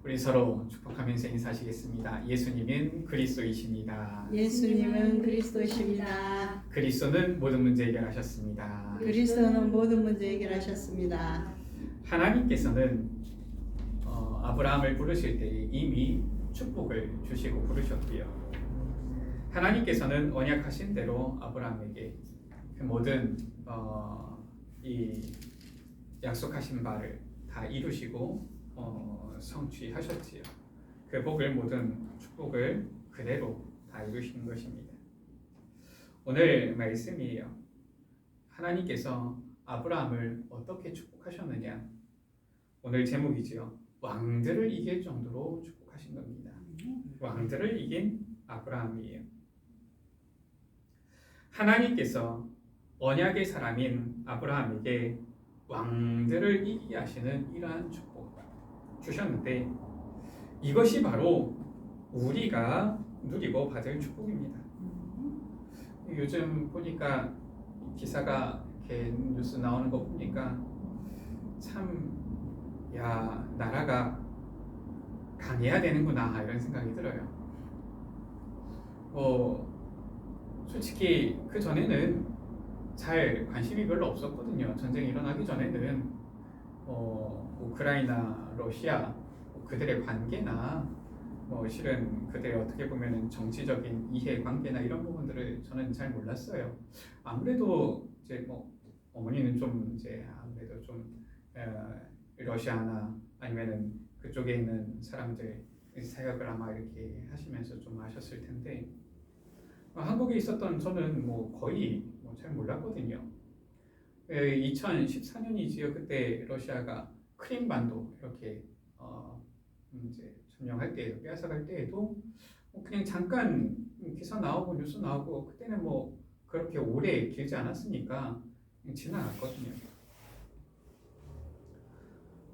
우리 서로 축복하면서 인사하시겠습니다. 예수님은 그리스도이십니다. 예수님은 그리스도이십니다. 그리스도는 모든 문제 해결하셨습니다. 그리스도는 모든 문제 해결하셨습니다. 하나님께서는 아브라함을 부르실 때 이미 축복을 주시고 부르셨고요. 하나님께서는 언약하신 대로 아브라함에게 그 모든 이 약속하신 바를 다 이루시고 성취하셨지요. 그 복을 모든 축복을 그대로 다 이루신 것입니다. 오늘 말씀이에요. 하나님께서 아브라함을 어떻게 축복하셨느냐? 오늘 제목이지요. 왕들을 이길 정도로 축복하신 겁니다. 왕들을 이긴 아브라함이에요. 하나님께서 언약의 사람인 아브라함에게 왕들을 이기게 하시는 이러한 축복 주셨는데 이것이 바로 우리가 누리고 받을 축복입니다. 요즘 보니까 기사가 이렇게 뉴스 나오는 거 보니까 참 나라가 강해야 되는구나 이런 생각이 들어요. 솔직히 그 전에는 잘 관심이 별로 없었거든요. 전쟁이 일어나기 전에는 우크라이나, 러시아 그들의 관계나 실은 그들의 어떻게 보면 정치적인 이해관계나 이런 부분들을 저는 잘 몰랐어요. 아무래도 이제 어머니는 좀 이제 아무래도 좀 러시아나 아니면은 그쪽에 있는 사람들 사역을 아마 이렇게 하시면서 좀 아셨을 텐데 한국에 있었던 저는 거의 잘 몰랐거든요. 2014년이지요. 그때 러시아가 크림반도 이렇게 이제 점령할 때에도 빼앗아갈 때에도 그냥 잠깐 기사 나오고 뉴스 나오고 그때는 그렇게 오래 길지 않았으니까 지나갔거든요.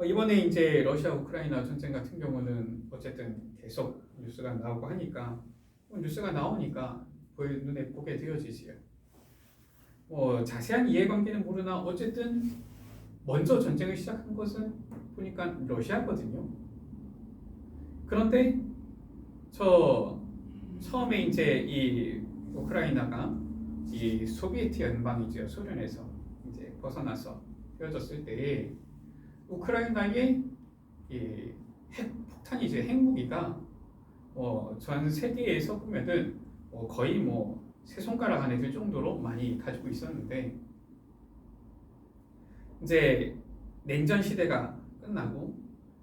이번에 이제 러시아 우크라이나 전쟁 같은 경우는 어쨌든 계속 뉴스가 나오고 하니까 뉴스가 나오니까 눈에 보게 되어지지요. 자세한 이해관계는 모르나 어쨌든 먼저 전쟁을 시작한 것은 보니까 러시아거든요. 그런데 처음에 이제 이 우크라이나가 이 소비에트 연방이죠. 소련에서 이제 벗어나서 헤어졌을 때 우크라이나의 이 핵폭탄이죠. 핵무기가 전 세계에서 보면은 거의 세 손가락 안에 들 정도로 많이 가지고 있었는데 이제 냉전 시대가 끝나고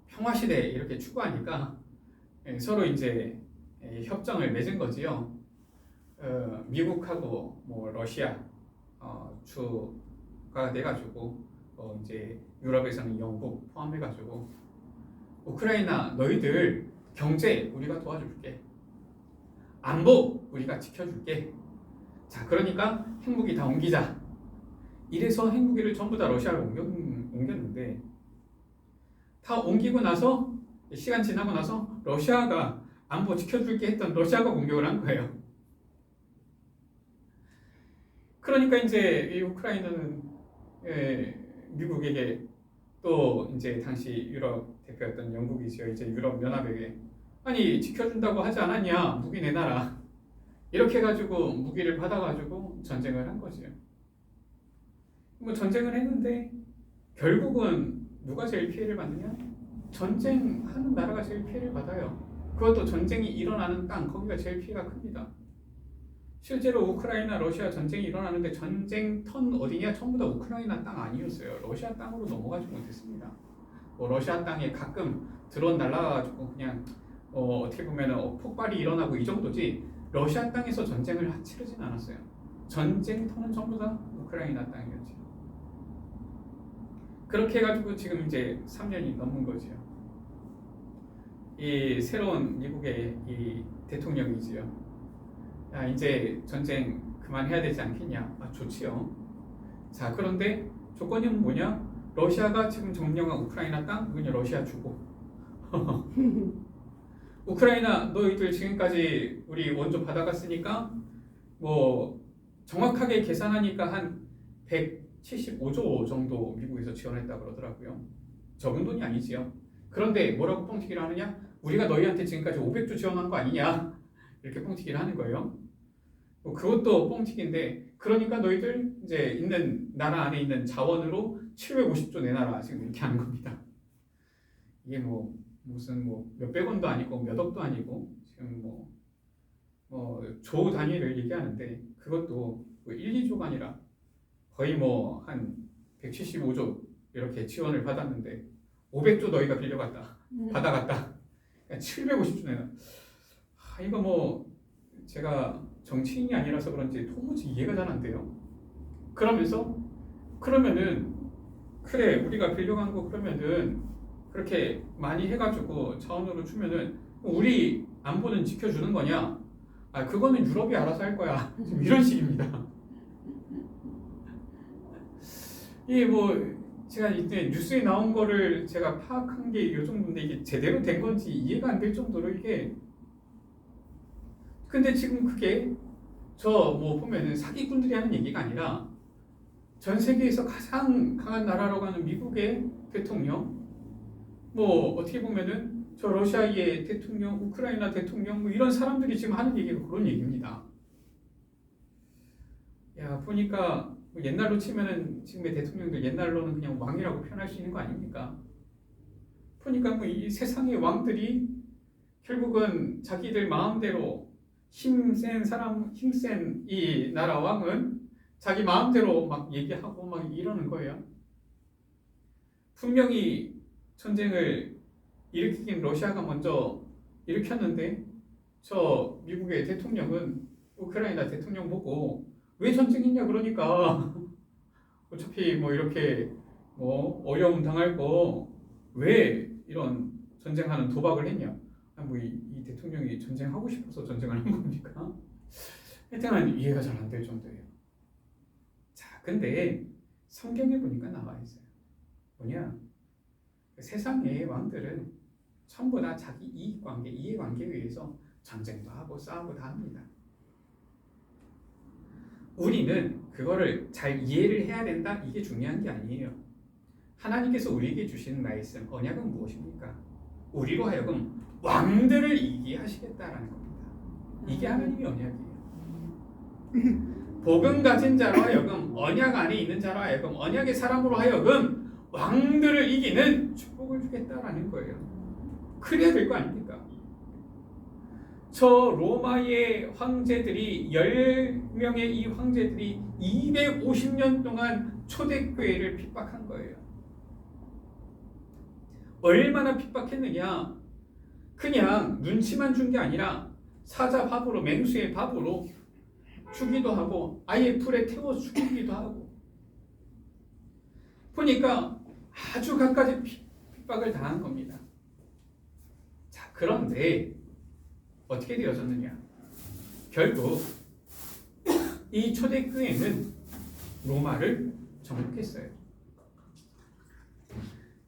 평화 시대 이렇게 추구하니까 서로 이제 협정을 맺은 거지요. 미국하고 러시아 주가 돼가지고 이제 유럽에서는 영국 포함해가지고 우크라이나 너희들 경제 우리가 도와줄게. 안보 우리가 지켜줄게. 자, 그러니까 핵무기 다 옮기자. 이래서 핵무기를 전부 다 러시아로 옮겼는데 다 옮기고 나서 시간 지나고 나서 러시아가 안보 지켜줄게 했던 러시아가 공격을 한 거예요. 그러니까 이제 이 우크라이나는 미국에게 또 이제 당시 유럽 대표였던 영국이죠. 이제 유럽 연합에게 아니 지켜준다고 하지 않았냐 무기 내놔라 이렇게 해가지고 무기를 받아가지고 전쟁을 한 거죠. 전쟁을 했는데 결국은 누가 제일 피해를 받느냐? 전쟁하는 나라가 제일 피해를 받아요. 그것도 전쟁이 일어나는 땅 거기가 제일 피해가 큽니다. 실제로 우크라이나 러시아 전쟁이 일어나는데 전쟁터 어디냐? 전부 다 우크라이나 땅 아니었어요. 러시아 땅으로 넘어가지 못했습니다. 러시아 땅에 가끔 드론 날라가지고 그냥 어떻게 보면 폭발이 일어나고 이 정도지 러시아 땅에서 전쟁을 치르진 않았어요. 전쟁터는 전부 다 우크라이나 땅이었지. 그렇게 해가지고 지금 이제 3년이 넘은 거죠. 이 새로운 미국의 이 대통령이지요. 이제 전쟁 그만해야 되지 않겠냐? 좋지요. 자, 그런데 조건이 뭐냐? 러시아가 지금 점령한 우크라이나 땅, 그건 러시아 주고. 우크라이나 너희들 지금까지 우리 원조 받아갔으니까 정확하게 계산하니까 한 175조 정도 미국에서 지원했다 그러더라고요. 적은 돈이 아니지요. 그런데 뭐라고 뻥튀기를 하느냐? 우리가 너희한테 지금까지 500조 지원한 거 아니냐? 이렇게 뻥튀기를 하는 거예요. 그것도 뻥튀기인데, 그러니까 너희들 이제 있는 나라 안에 있는 자원으로 750조 내놔라, 지금 이렇게 하는 겁니다. 이게 뭐 무슨 뭐 몇백 원도 아니고 몇 억도 아니고 지금 뭐 조 단위를 얘기하는데, 그것도 뭐 1, 2조가 아니라 거의 뭐 한 175조 이렇게 지원을 받았는데 500조 너희가 빌려갔다, 받아갔다. 750조 내놔. 이거 뭐 제가 정치인이 아니라서 그런지 도무지 이해가 잘 안 돼요. 그러면은 그래, 우리가 빌려간 거 그러면은 그렇게 많이 해가지고 자원으로 주면은 우리 안보는 지켜주는 거냐? 그거는 유럽이 알아서 할 거야. 이런 식입니다. 이게 뭐 제가 이때 뉴스에 나온 거를 제가 파악한 게 이 정도인데, 이게 제대로 된 건지 이해가 안 될 정도로 이게. 근데 지금 그게 저 뭐 보면은 사기꾼들이 하는 얘기가 아니라 전 세계에서 가장 강한 나라라고 하는 미국의 대통령, 뭐 어떻게 보면은 저 러시아의 대통령, 우크라이나 대통령, 뭐 이런 사람들이 지금 하는 얘기가 그런 얘기입니다. 야, 보니까 뭐 옛날로 치면은 지금의 대통령들 옛날로는 그냥 왕이라고 표현할 수 있는 거 아닙니까? 보니까 뭐 이 세상의 왕들이 결국은 자기들 마음대로 힘센 이 나라 왕은 자기 마음대로 막 얘기하고 막 이러는 거예요. 분명히 전쟁을 일으키긴 러시아가 먼저 일으켰는데, 저 미국의 대통령은 우크라이나 대통령 보고 왜 전쟁했냐 그러니까 어차피 뭐 이렇게 뭐 어려움 당할 거 왜 이런 전쟁하는 도박을 했냐? 뭐 이 대통령이 전쟁하고 싶어서 전쟁을 한 겁니까? 하여튼 이해가 잘 안 될 정도예요. 자, 근데 성경에 보니까 나와 있어요. 뭐냐? 세상의 왕들은 전부 다 자기 이익관계, 이해관계에 의해서 전쟁도 하고 싸우고 다 합니다. 우리는 그거를 잘 이해를 해야 된다, 이게 중요한 게 아니에요. 하나님께서 우리에게 주시는 말씀, 언약은 무엇입니까? 우리로 하여금 왕들을 이기게 하시겠다라는 겁니다. 이게 하나님의 언약이에요. 복음 가진 자로 하여금, 언약 안에 있는 자로 하여금, 언약의 사람으로 하여금 왕들을 이기는 축복을 주겠다라는 거예요. 그래야 될 거 아닙니까? 저 로마의 황제들이 10명의 이 황제들이 250년 동안 초대교회를 핍박한 거예요. 얼마나 핍박했느냐? 그냥 눈치만 준 게 아니라 사자 밥으로, 맹수의 밥으로 주기도 하고 아예 불에 태워 죽이기도 하고. 보니까 아주 갖가지 핍박을 당한 겁니다. 자, 그런데 어떻게 되어졌느냐? 결국 이 초대교회는 로마를 정복했어요.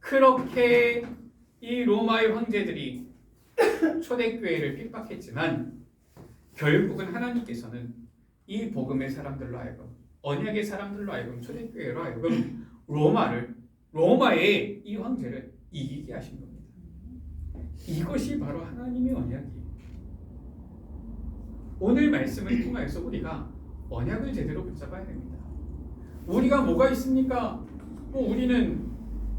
그렇게 이 로마의 황제들이 초대교회를 핍박했지만 결국은 하나님께서는 이 복음의 사람들로 하여금, 언약의 사람들로 하여금, 초대교회로 하여금 로마의 이 황제를 이기게 하신 겁니다. 이것이 바로 하나님의 언약이에요. 오늘 말씀을 통해서 우리가 언약을 제대로 붙잡아야 됩니다. 우리가 뭐가 있습니까? 우리는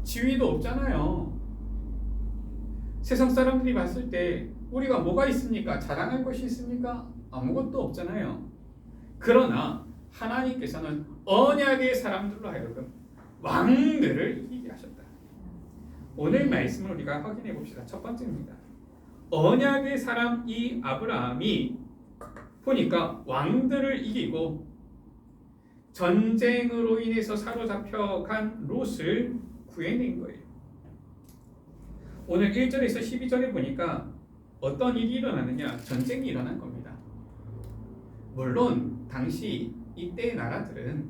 지위도 없잖아요. 세상 사람들이 봤을 때 우리가 뭐가 있습니까? 자랑할 것이 있습니까? 아무것도 없잖아요. 그러나 하나님께서는 언약의 사람들로 하여금 왕들을 이기게 하셨다. 오늘 말씀을 우리가 확인해 봅시다. 첫 번째입니다. 언약의 사람 이 아브라함이 보니까 왕들을 이기고 전쟁으로 인해서 사로잡혀간 롯을 구해낸 거예요. 오늘 1절에서 12절에 보니까 어떤 일이 일어나느냐? 전쟁이 일어난 겁니다. 물론 당시 이때의 나라들은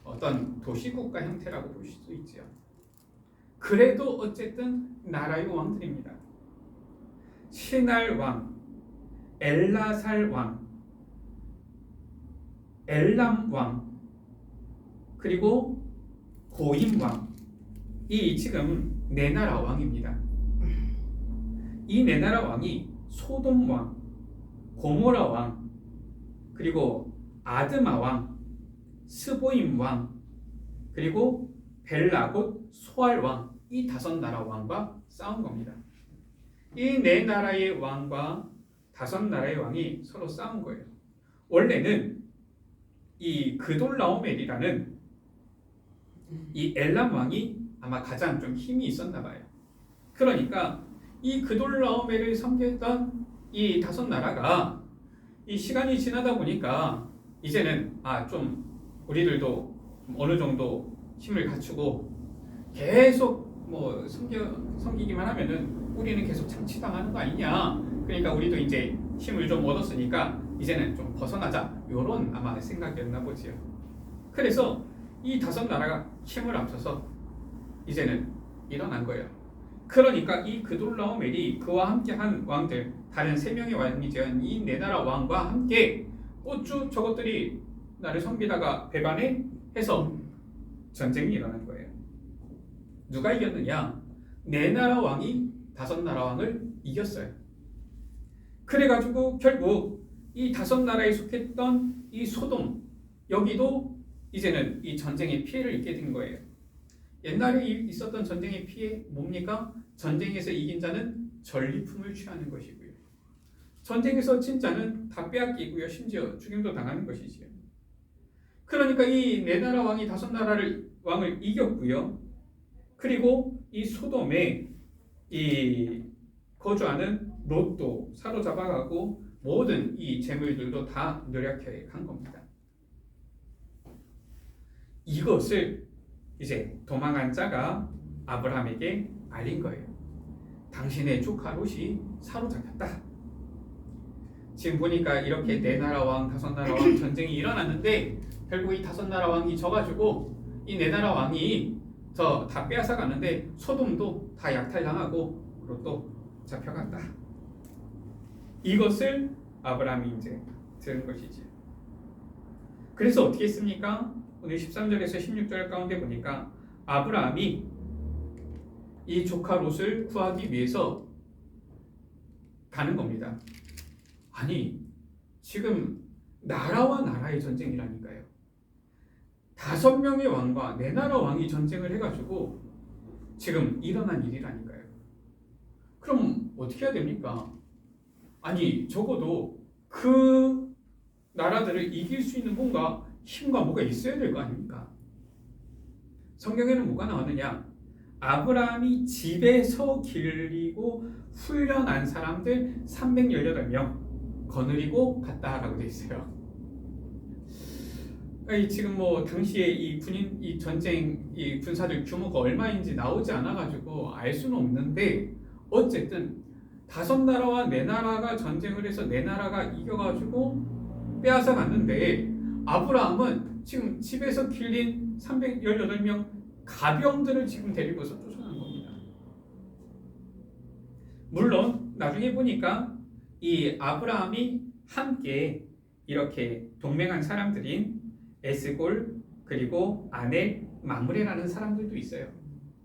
어떤 도시국가 형태라고 볼 수도 있죠. 그래도 어쨌든 나라의 왕들입니다. 시날 왕, 엘라살 왕, 엘람 왕, 그리고 고임 왕, 이 지금 네 나라 왕입니다. 이 네 나라 왕이 소돔 왕, 고모라 왕, 그리고 아드마 왕, 스보임 왕, 그리고 벨라곧 소알 왕, 이 5나라 왕과 싸운 겁니다. 이 네 나라의 왕과 5나라의 왕이 서로 싸운 거예요. 원래는 이 그돌라오멜이라는 이 엘람 왕이 아마 가장 좀 힘이 있었나 봐요. 그러니까 이 그돌라오멜을 섬겼던 이 5나라가 이 시간이 지나다 보니까 이제는 좀 우리들도 어느 정도 힘을 갖추고 계속 뭐 섬기기만 하면은 우리는 계속 착취당하는 거 아니냐. 그러니까 우리도 이제 힘을 좀 얻었으니까 이제는 좀 벗어나자. 요런 아마 생각이었나 보지요. 그래서 이 5나라가 힘을 합쳐서 이제는 일어난 거예요. 그러니까 이 그돌라오멜이 그와 함께한 왕들, 다른 3명의 왕이 되은 이 4나라 왕과 함께 어쭈 저것들이 나를 섬기다가 배반해 해서 전쟁이 일어난 거예요. 누가 이겼느냐? 4나라 왕이 5나라 왕을 이겼어요. 그래가지고 결국 이 5나라에 속했던 이 소돔, 여기도 이제는 이 전쟁의 피해를 입게 된 거예요. 옛날에 있었던 전쟁의 피해 뭡니까? 전쟁에서 이긴 자는 전리품을 취하는 것이고요. 전쟁에서 진 자는 다 빼앗기고요. 심지어 죽임도 당하는 것이지요. 그러니까 이 4나라 왕이 5나라를 왕을 이겼고요. 그리고 이 소돔에 이 거주하는 롯도 사로잡아가고 모든 이 재물들도 다 노력해 간 겁니다. 이것을 이제 도망한 자가 아브라함에게 알린 거예요. 당신의 조카 롯이 사로잡혔다. 지금 보니까 이렇게 4나라 왕, 5나라 왕 전쟁이 일어났는데 결국 이 5나라 왕이 져가지고 이 4나라 왕이 다 빼앗아 가는데 소돔도 다 약탈당하고 롯도 잡혀갔다. 이것을 아브라함이 이제 들은 것이지. 그래서 어떻게 했습니까? 오늘 13절에서 16절 가운데 보니까 아브라함이 이 조카 롯을 구하기 위해서 가는 겁니다. 아니, 지금 나라와 나라의 전쟁이라니까요. 5명의 왕과 4나라 왕이 전쟁을 해가지고 지금 일어난 일이라니까요. 그럼 어떻게 해야 됩니까? 아니, 적어도 그 나라들을 이길 수 있는 뭔가 힘과 뭐가 있어야 될 거 아닙니까? 성경에는 뭐가 나왔느냐? 아브라함이 집에서 기르고 훈련한 사람들 318명 거느리고 갔다라고 돼 있어요. 지금 뭐 당시에 이 전쟁 이 군사들 규모가 얼마인지 나오지 않아가지고 알 수는 없는데 어쨌든 5나라와 4나라가 전쟁을 해서 4나라가 이겨가지고 빼앗아 갔는데 아브라함은 지금 집에서 길린 318명 가병들을 지금 데리고서 쫓아간 겁니다. 물론 나중에 보니까 이 아브라함이 함께 이렇게 동맹한 사람들인 에스골 그리고 아넬, 마므레라는 사람들도 있어요.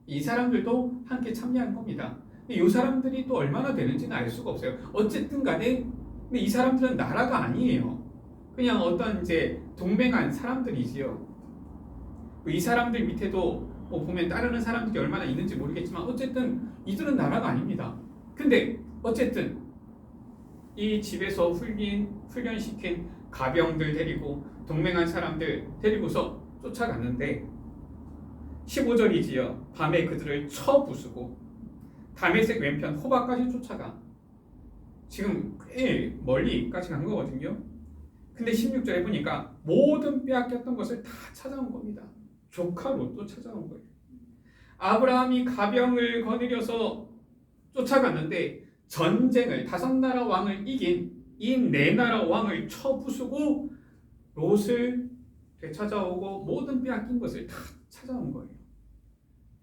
이 사람들도 함께 참여한 겁니다. 이 사람들이 또 얼마나 되는지는 알 수가 없어요. 어쨌든 간에 근데 이 사람들은 나라가 아니에요. 그냥 어떤 이제 동맹한 사람들이지요. 이 사람들 밑에도 뭐 보면 따르는 사람들이 얼마나 있는지 모르겠지만 어쨌든 이들은 나라가 아닙니다. 근데 어쨌든 이 집에서 훈련시킨 가병들 데리고 동맹한 사람들 데리고서 쫓아갔는데 15절이지요. 밤에 그들을 쳐 부수고 다메섹 왼편 호바까지 쫓아가. 지금 꽤 멀리까지 간 거거든요. 근데 16절에 보니까 모든 빼앗겼던 것을 다 찾아온 겁니다. 조카 롯도 찾아온 거예요. 아브라함이 가병을 거느려서 쫓아갔는데 전쟁을 5나라 왕을 이긴 이 4나라 왕을 쳐부수고 롯을 되찾아오고 모든 빼앗긴 것을 다 찾아온 거예요.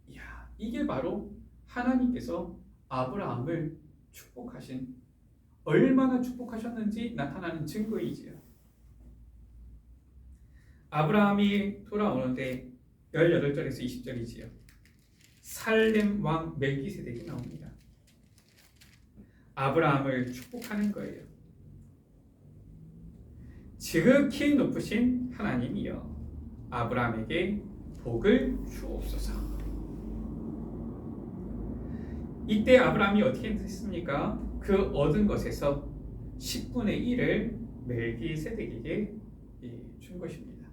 이야, 이게 바로 하나님께서 아브라함을 축복하신, 얼마나 축복하셨는지 나타나는 증거이지요. 아브라함이 돌아오는데 18절에서 20절이지요. 살렘 왕 멜기세덱이 나옵니다. 아브라함을 축복하는 거예요. 지극히 높으신 하나님이여 아브라함에게 복을 주옵소서. 이때 아브라함이 어떻게 했습니까? 그 얻은 것에서 10분의 1을 멜기세덱에게 준 것입니다.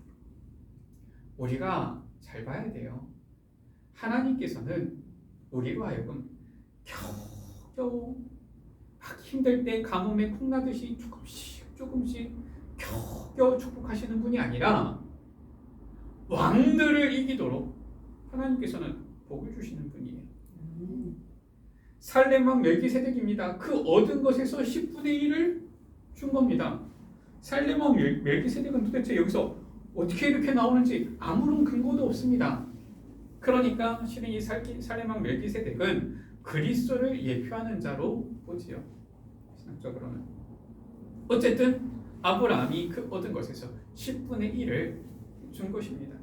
우리가 잘 봐야 돼요. 하나님께서는 우리로 하여금 겨우겨우 막 힘들 때 가뭄에 콩나듯이 조금씩 겨우겨우 축복하시는 분이 아니라 왕들을 이기도록 하나님께서는 복을 주시는 분이에요. 살렘 왕 멜기세덱입니다. 그 얻은 것에서 10분의 1을 준 겁니다. 살렘 왕 멜기세덱은 도대체 여기서 어떻게 이렇게 나오는지 아무런 근거도 없습니다. 그러니까 실은 이 살렘 왕 멜기세덱은 그리스도를 예표하는 자로 보지요. 신학적으로는. 어쨌든 아브라함이 그 얻은 것에서 10분의 1을 준 것입니다.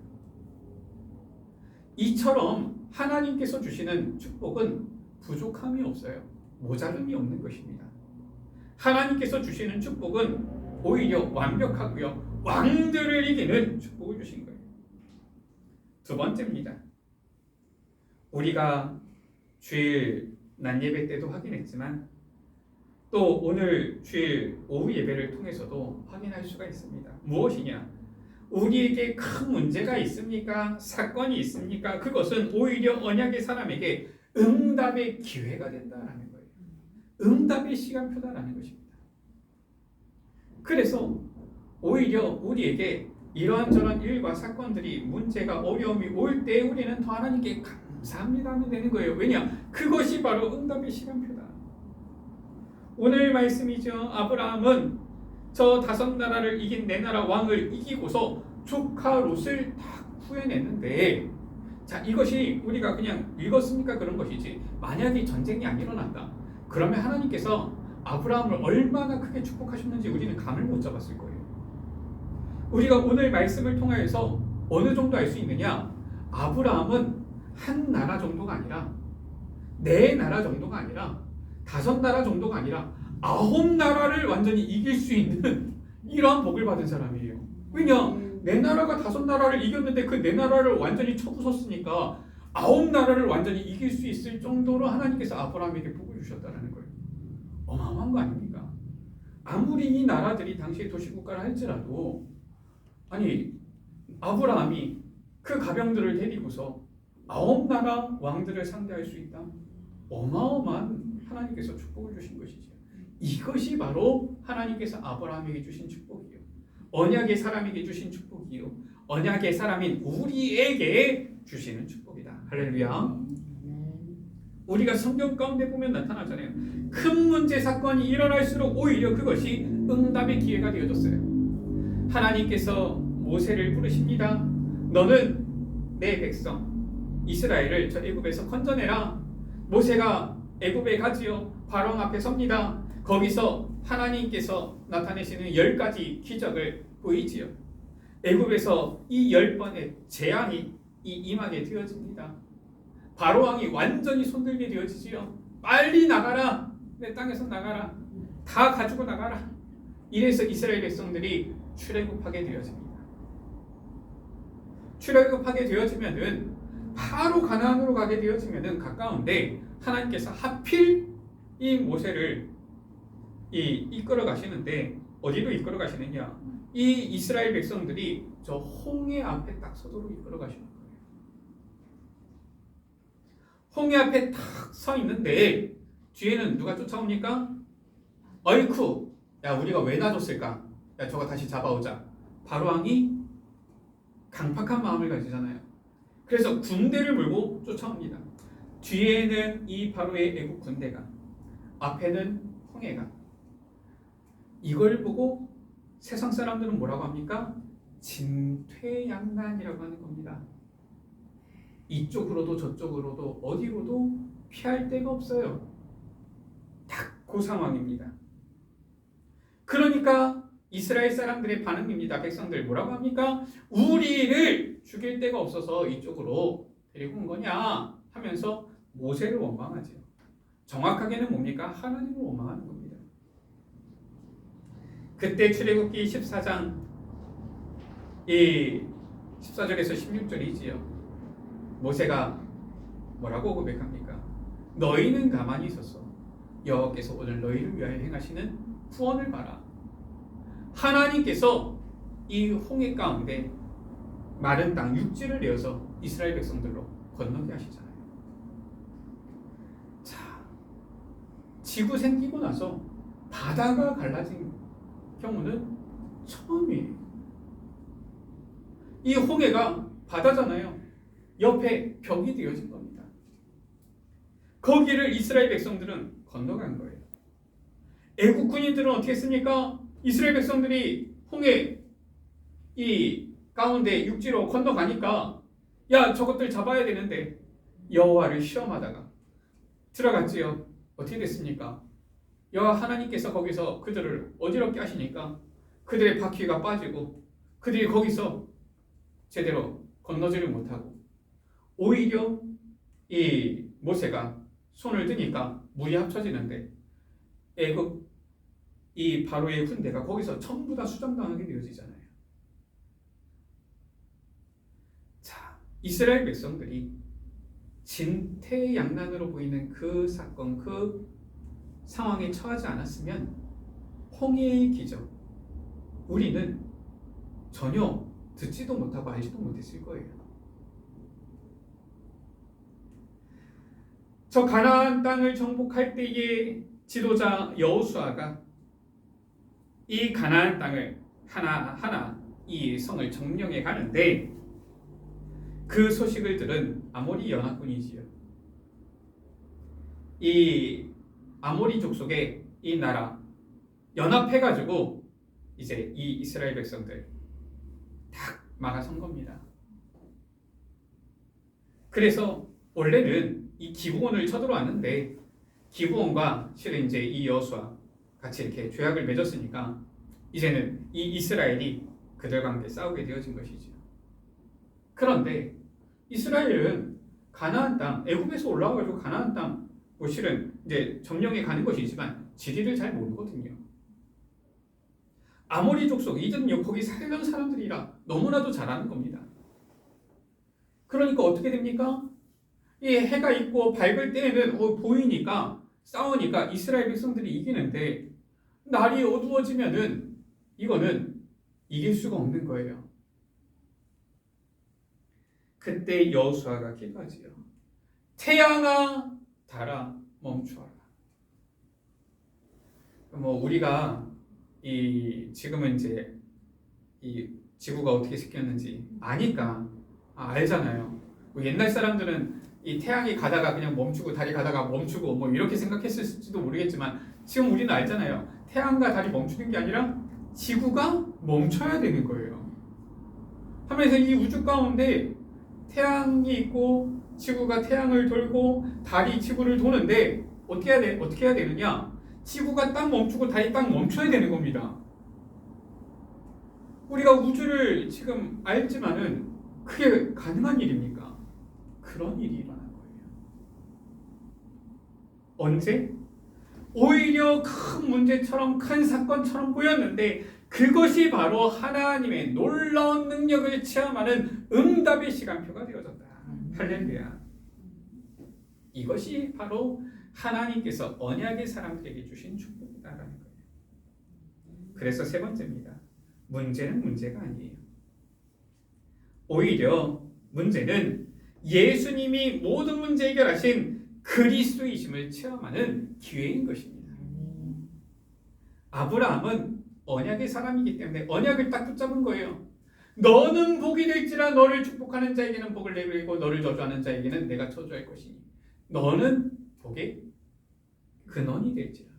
이처럼 하나님께서 주시는 축복은 부족함이 없어요. 모자름이 없는 것입니다. 하나님께서 주시는 축복은 오히려 완벽하고요. 왕들을 이기는 축복을 주신 거예요. 두 번째입니다. 우리가 주일 낮 예배 때도 확인했지만 또 오늘 주일 오후 예배를 통해서도 확인할 수가 있습니다. 무엇이냐? 우리에게 큰 문제가 있습니까? 사건이 있습니까? 그것은 오히려 언약의 사람에게 응답의 기회가 된다라는 거예요. 응답의 시간표다라는 것입니다. 그래서 오히려 우리에게 이러한저러한 일과 사건들이 문제가 어려움이 올 때 우리는 더 하나님께 감사합니다 하면 되는 거예요. 왜냐? 그것이 바로 응답의 시간표다. 오늘 말씀이죠. 아브라함은 저 5나라를 이긴 4나라 왕을 이기고서 조카 롯을 다 구해냈는데, 자, 이것이 우리가 그냥 읽었으니까 그런 것이지, 만약에 전쟁이 안 일어났다 그러면 하나님께서 아브라함을 얼마나 크게 축복하셨는지 우리는 감을 못 잡았을 거예요. 우리가 오늘 말씀을 통하여서 어느 정도 알 수 있느냐? 아브라함은 한 나라 정도가 아니라 4나라 정도가 아니라 5나라 정도가 아니라 9나라를 완전히 이길 수 있는 이러한 복을 받은 사람이에요. 왜냐? 4나라가 5나라를 이겼는데 그 4나라를 완전히 쳐부쉈으니까 9나라를 완전히 이길 수 있을 정도로 하나님께서 아브라함에게 복을 주셨다는 거예요. 어마어마한 거 아닙니까? 아무리 이 나라들이 당시에 도시국가를 할지라도, 아니, 아브라함이 그 가병들을 데리고서 9나라 왕들을 상대할 수 있다. 어마어마한 하나님께서 축복을 주신 것이죠. 이것이 바로 하나님께서 아브라함에게 주신 축복이요, 언약의 사람에게 주신 축복이요, 언약의 사람인 우리에게 주시는 축복이다. 할렐루야. 우리가 성경 가운데 보면 나타나잖아요. 큰 문제 사건이 일어날수록 오히려 그것이 응답의 기회가 되어졌어요. 하나님께서 모세를 부르십니다. 너는 내 백성 이스라엘을 저 애굽에서 건져내라. 모세가 애굽에 가지요. 바로 앞에 섭니다. 거기서 하나님께서 나타내시는 10가지 기적을 보이지요. 애굽에서 이 10번의 재앙이 임하게 되어집니다. 바로 왕이 완전히 손들게 되어지지요. 빨리 나가라. 내 땅에서 나가라. 다 가지고 나가라. 이래서 이스라엘 백성들이 출애굽하게 되어집니다. 출애굽하게 되어지면은 바로 가나안으로 가게 되어지면은 가까운데, 하나님께서 하필 이 모세를 이끌어 가시는데 어디로 이끌어 가시느냐? 이 이스라엘 백성들이 저 홍해 앞에 딱 서도록 이끌어 가시는 거예요. 홍해 앞에 딱 서 있는데 뒤에는 누가 쫓아옵니까? 어이쿠, 야, 우리가 왜 놔줬을까? 야, 저거 다시 잡아오자. 바로왕이 강팍한 마음을 가지잖아요. 그래서 군대를 몰고 쫓아옵니다. 뒤에는 이 바로의 애국 군대가, 앞에는 홍해가. 이걸 보고 세상 사람들은 뭐라고 합니까? 진퇴양난이라고 하는 겁니다. 이쪽으로도 저쪽으로도 어디로도 피할 데가 없어요. 딱 그 상황입니다. 그러니까 이스라엘 사람들의 반응입니다. 백성들 뭐라고 합니까? 우리를 죽일 데가 없어서 이쪽으로 데리고 온 거냐 하면서 모세를 원망하죠. 정확하게는 뭡니까? 하나님을 원망하는 겁니다. 그때 출애굽기 14장 이 14절에서 16절이지요. 모세가 뭐라고 고백합니까? 너희는 가만히 있어서 여호와께서 오늘 너희를 위하여 행하시는 구원을 봐라. 하나님께서 이 홍해 가운데 마른 땅 육지를 내어서 이스라엘 백성들로 건너게 하시잖아요. 자, 지구 생기고 나서 바다가 갈라진 경우는 처음이에요. 이 홍해가 바다잖아요. 옆에 벽이 되어진 겁니다. 거기를 이스라엘 백성들은 건너간 거예요. 애국 군인들은 어떻게 했습니까? 이스라엘 백성들이 홍해 이 가운데 육지로 건너가니까 야 저것들 잡아야 되는데 여호와를 시험하다가 들어갔지요. 어떻게 됐습니까? 여호와 하나님께서 거기서 그들을 어지럽게 하시니까 그들의 바퀴가 빠지고 그들이 거기서 제대로 건너지를 못하고 오히려 이 모세가 손을 드니까 물이 합쳐지는데 애굽 이 바로의 군대가 거기서 전부 다 수장당하게 되어지잖아요. 자, 이스라엘 백성들이 진퇴양난으로 보이는 그 사건, 그 상황에 처하지 않았으면 홍해의 기적 우리는 전혀 듣지도 못하고 알지도 못했을 거예요. 저 가나안 땅을 정복할 때의 지도자 여호수아가 이 가나안 땅을 하나하나 이 성을 점령해 가는데 그 소식을 들은 아모리 연합군이지요. 이 아모리 족속의 이 나라 연합해가지고 이제 이 이스라엘 백성들 딱 막아선 겁니다. 그래서 원래는 이 기브온을 쳐들어왔는데 기브온과 실은 이제 이 여호수아 같이 이렇게 조약을 맺었으니까 이제는 이 이스라엘이 그들과 함께 싸우게 되어진 것이죠. 그런데 이스라엘은 가나안 땅, 애굽에서 올라와가지고 가나안 땅, 실은 이제 점령해 가는 것이지만 지리를 잘 모르거든요. 아모리 족속 이들은요 거기 살던 사람들이라 너무나도 잘 아는 겁니다. 그러니까 어떻게 됩니까? 이 해가 있고 밝을 때에는 보이니까 싸우니까 이스라엘 백성들이 이기는데 날이 어두워지면은 이거는 이길 수가 없는 거예요. 그때 여호수아가 기도하지요. 태양아 달아 멈추어라. 우리가 지금은 이제 이 지구가 어떻게 생겼는지 아니까 알잖아요. 옛날 사람들은 이 태양이 가다가 그냥 멈추고 달이 가다가 멈추고 이렇게 생각했을지도 모르겠지만 지금 우리는 알잖아요. 태양과 달이 멈추는 게 아니라 지구가 멈춰야 되는 거예요. 하면서 이 우주 가운데 태양이 있고 지구가 태양을 돌고 달이 지구를 도는데 어떻게 해야 되느냐? 지구가 딱 멈추고 달이 딱 멈춰야 되는 겁니다. 우리가 우주를 지금 알지만은 그게 가능한 일입니까? 그런 일이 일어난 거예요. 언제? 오히려 큰 문제처럼 큰 사건처럼 보였는데 그것이 바로 하나님의 놀라운 능력을 체험하는 응답의 시간표가 되어졌다. 할렐루야. 이것이 바로 하나님께서 언약의 사람들에게 주신 축복이다라는 거예요. 그래서 세 번째입니다. 문제는 문제가 아니에요. 오히려 문제는 예수님이 모든 문제 해결하신 그리스도이심을 체험하는 기회인 것입니다. 아브라함은 언약의 사람이기 때문에 언약을 딱 붙잡은 거예요. 너는 복이 될지라 너를 축복하는 자에게는 복을 내리고 너를 저주하는 자에게는 내가 저주할 것이니 너는 복의 근원이 될지라.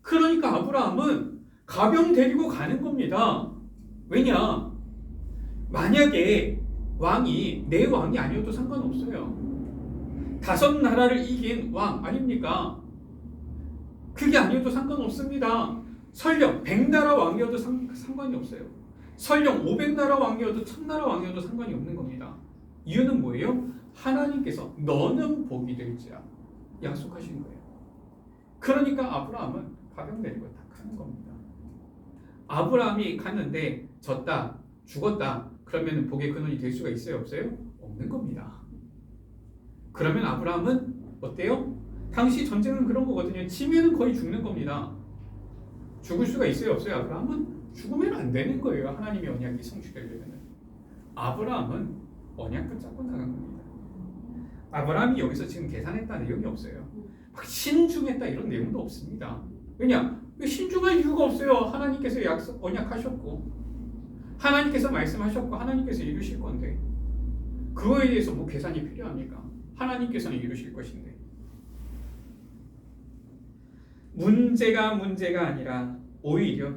그러니까 아브라함은 가병 데리고 가는 겁니다. 왜냐? 만약에 왕이 내 왕이 아니어도 상관없어요. 5 나라를 이긴 왕 아닙니까? 그게 아니어도 상관없습니다. 설령 100나라 왕이어도 상관이 없어요. 설령 500나라 왕이어도 1000나라 왕이어도 상관이 없는 겁니다. 이유는 뭐예요? 하나님께서 너는 복이 될지라 약속하신 거예요. 그러니까 아브라함은 가병 내리고 딱 하는 겁니다. 아브라함이 갔는데 졌다, 죽었다. 그러면 복의 근원이 될 수가 있어요, 없어요? 없는 겁니다. 그러면 아브라함은 어때요? 당시 전쟁은 그런 거거든요. 지면은 거의 죽는 겁니다. 죽을 수가 있어요, 없어요? 아브라함은 죽으면 안 되는 거예요. 하나님의 언약이 성취되려면. 아브라함은 언약 붙잡고 나간 겁니다. 아브라함이 여기서 지금 계산했다 내용이 없어요. 막 신중했다 이런 내용도 없습니다. 왜냐? 신중할 이유가 없어요. 하나님께서 약속 언약하셨고 하나님께서 말씀하셨고 하나님께서 이루실 건데 그거에 대해서 뭐 계산이 필요합니까? 하나님께서는 이루실 것인데. 문제가 아니라 오히려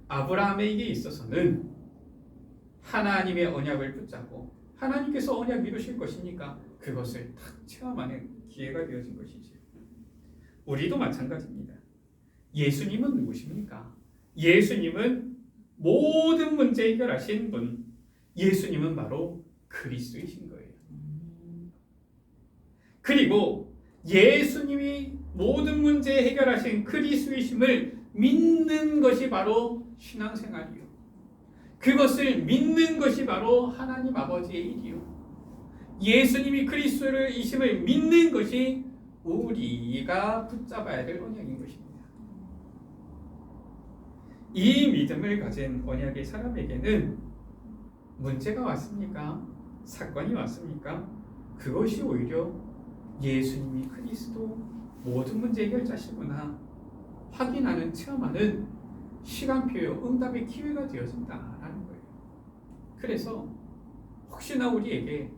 아브라함에게 있어서는 하나님의 언약을 붙잡고 하나님께서 언약 이루실 것이니까 그것을 탁 체험하는 기회가 되어진 것이지. 우리도 마찬가지입니다. 예수님은 누구십니까? 예수님은 모든 문제 해결하신 분. 예수님은 바로 그리스도이신 거예요. 그리고 예수님이 모든 문제 해결하신 그리스도이심을 믿는 것이 바로 신앙생활이요. 그것을 믿는 것이 바로 하나님 아버지의 일이요. 예수님이 그리스도이심을 믿는 것이 우리가 붙잡아야 될 언약인 것입니다. 이 믿음을 가진 언약의 사람에게는 문제가 왔습니까? 사건이 왔습니까? 그것이 오히려 예수님이 그리스도 모든 문제 해결자시구나 확인하는, 체험하는 시간표요, 응답의 기회가 되어진다라는 거예요. 그래서 혹시나 우리에게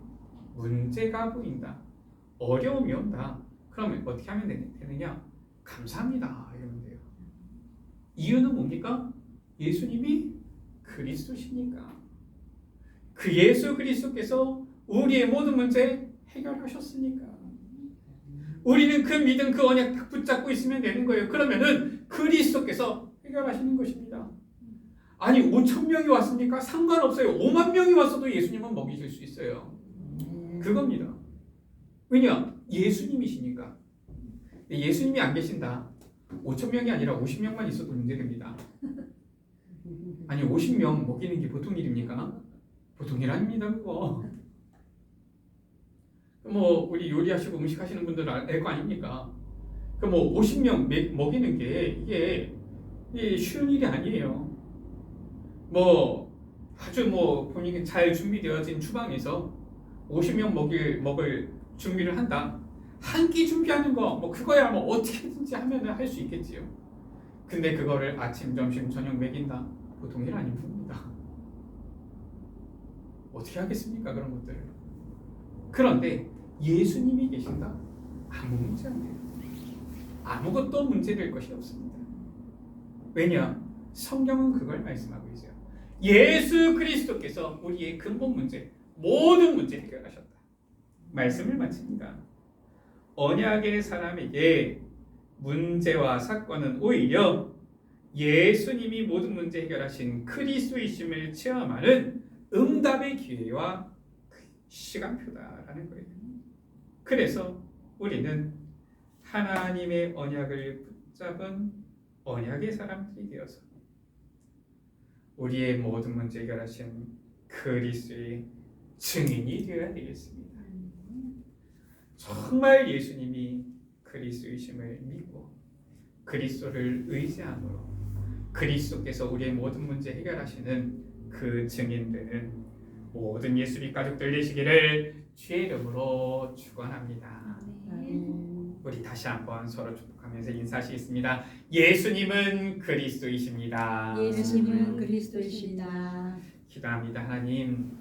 문제가 보인다, 어려움이 온다, 그러면 어떻게 하면 되느냐? 감사합니다 이러면 돼요. 이유는 뭡니까? 예수님이 그리스도시니까. 그 예수 그리스도께서 우리의 모든 문제 해결하셨으니까. 우리는 그 믿음, 그 언약 딱 붙잡고 있으면 되는 거예요. 그러면은 그리스도께서 해결하시는 것입니다. 아니 5천 명이 왔습니까? 상관없어요. 5만 명이 왔어도 예수님은 먹이실 수 있어요. 그겁니다. 왜냐? 예수님이시니까. 예수님이 안 계신다. 5천 명이 아니라 50명만 있어도 문제됩니다. 아니 50명 먹이는 게 보통 일입니까? 보통 일 아닙니다. 그거. 뭐 우리 요리하시고 음식 하시는 분들 알 거 아닙니까? 그 뭐 50명 먹이는 게 이게 쉬운 일이 아니에요. 뭐 아주 뭐 본인이 잘 준비되어진 주방에서 50명 먹을 준비를 한다. 한 끼 준비하는 거 뭐 그거야 뭐 어떻게든지 하면은 할 수 있겠지요. 근데 그거를 아침, 점심, 저녁 먹인다. 보통 일 아닙니다. 어떻게 하겠습니까 그런 것들을. 그런데 예수님이 계신다? 아무 문제 안 돼요. 아무것도 문제될 것이 없습니다. 왜냐? 성경은 그걸 말씀하고 있어요. 예수 그리스도께서 우리의 근본 문제, 모든 문제 해결하셨다. 말씀을 마칩니다. 언약의 사람에게 문제와 사건은 오히려 예수님이 모든 문제 해결하신 그리스도이심을 체험하는 응답의 기회와 시간표다라는 거예요. 그래서 우리는 하나님의 언약을 붙잡은 언약의 사람들이 되어서 우리의 모든 문제 해결하신 그리스도의 증인이 되어야 되겠습니다. 정말 예수님이 그리스도이심을 믿고 그리스도를 의지함으로 그리스도께서 우리의 모든 문제 해결하시는 그 증인들은 모든 예수님 가족들 되시기를 주의 이름으로 축원합니다. 우리 다시 한번 서로 축복하면서 인사하시겠습니다. 예수님은 그리스도이십니다. 예수님은 그리스도이십니다. 기도합니다. 하나님,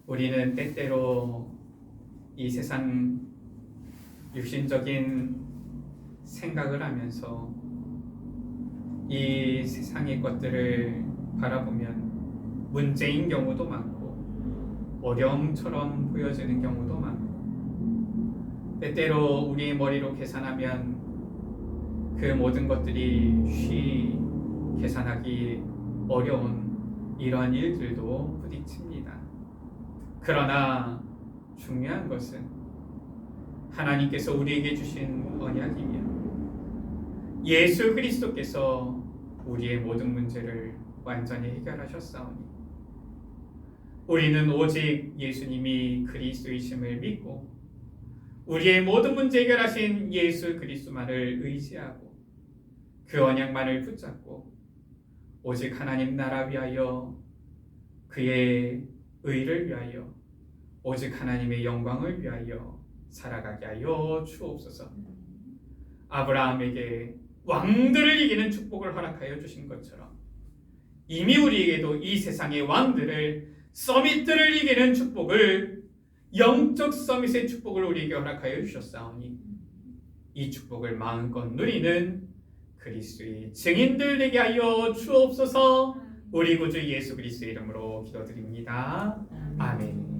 우리는 때때로 이 세상 육신적인 생각을 하면서 이 세상의 것들을 바라보면 문제인 경우도 많고 어려움처럼 보여지는 경우도 많고 때때로 우리의 머리로 계산하면 그 모든 것들이 쉬 계산하기 어려운 이러한 일들도 부딪힙니다. 그러나 중요한 것은 하나님께서 우리에게 주신 언약이며 예수 그리스도께서 우리의 모든 문제를 완전히 해결하셨사오니 우리는 오직 예수님이 그리스도이심을 믿고 우리의 모든 문제 해결하신 예수 그리스도만을 의지하고 그 언약만을 붙잡고 오직 하나님 나라 위하여 그의 의를 위하여 오직 하나님의 영광을 위하여 살아가게 하여 주옵소서. 아브라함에게 왕들을 이기는 축복을 허락하여 주신 것처럼 이미 우리에게도 이 세상의 왕들을 서밋들을 이기는 축복을 영적 서밋의 축복을 우리에게 허락하여 주셨사오니 이 축복을 마음껏 누리는 그리스도의 증인들 되게 하여 주옵소서. 우리 구주 예수 그리스도의 이름으로 기도드립니다. 아멘.